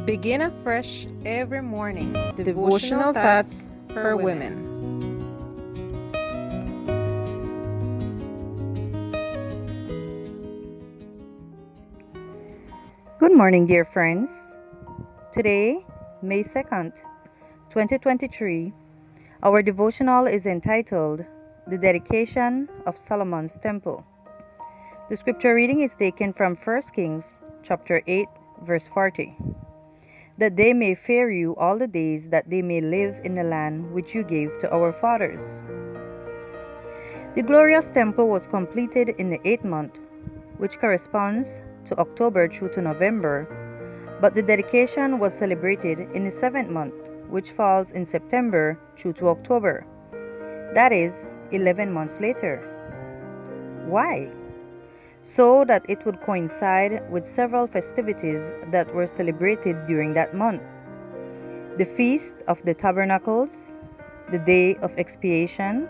Begin afresh every morning. Devotional thoughts for women. Good morning, dear friends. Today, May 2nd, 2023, our devotional is entitled The Dedication of Solomon's Temple. The scripture reading is taken from 1 Kings chapter 8, verse 40. That they may fear you all the days that they may live in the land which you gave to our fathers. The glorious temple was completed in the 8th month, which corresponds to October through to November, but the dedication was celebrated in the 7th month, which falls in September through to October. That is 11 months later. Why? So that it would coincide with several festivities that were celebrated during that month. The Feast of the Tabernacles, the Day of Expiation,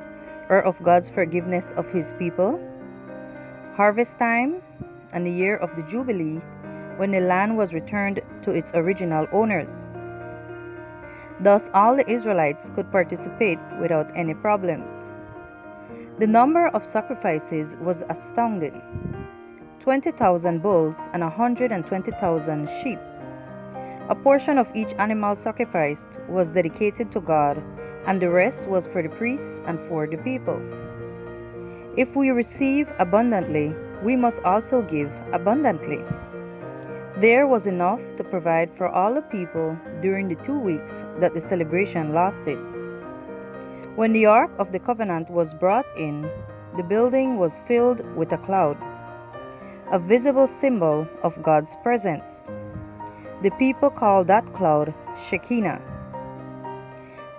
or of God's forgiveness of His people, harvest time, and the year of the Jubilee, when the land was returned to its original owners. Thus all the Israelites could participate without any problems. The number of sacrifices was astounding: 20,000 bulls and 120,000 sheep. A portion of each animal sacrificed was dedicated to God, and the rest was for the priests and for the people. If we receive abundantly, we must also give abundantly. There was enough to provide for all the people during the 2 weeks that the celebration lasted. When the Ark of the Covenant was brought in, the building was filled with a cloud, a visible symbol of God's presence. The people called that cloud Shekinah.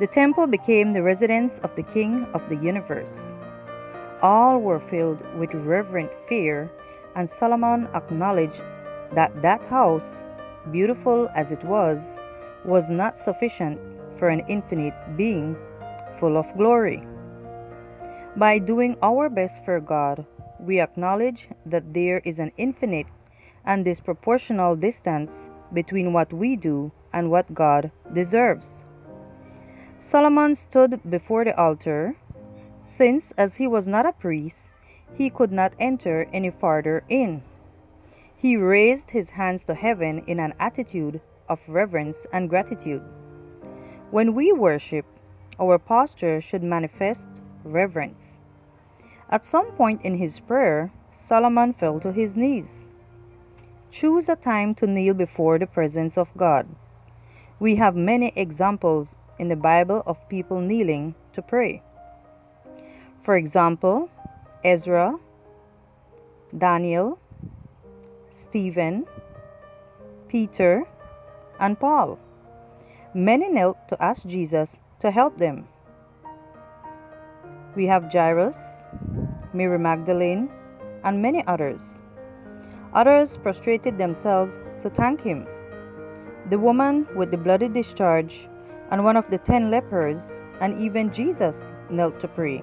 The temple became the residence of the King of the universe. All were filled with reverent fear, and Solomon acknowledged that that house, beautiful as it was not sufficient for an infinite being full of glory. By doing our best for God, we acknowledge that there is an infinite and disproportional distance between what we do and what God deserves. Solomon stood before the altar, since as he was not a priest, he could not enter any farther in. He raised his hands to heaven in an attitude of reverence and gratitude. When we worship, our posture should manifest reverence. At some point in his prayer, Solomon fell to his knees. Choose a time to kneel before the presence of God. We have many examples in the Bible of people kneeling to pray. For example, Ezra, Daniel, Stephen, Peter, and Paul. Many knelt to ask Jesus to help them. We have Jairus, Mary Magdalene, and many others. Others prostrated themselves to thank him. The woman with the bloody discharge, and one of the 10 lepers, and even Jesus knelt to pray.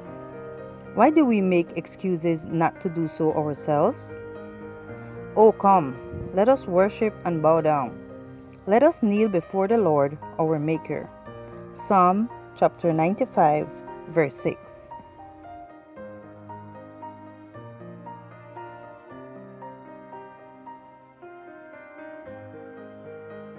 Why do we make excuses not to do so ourselves? Oh, come, let us worship and bow down. Let us kneel before the Lord our Maker. Psalm chapter 95, verse 6.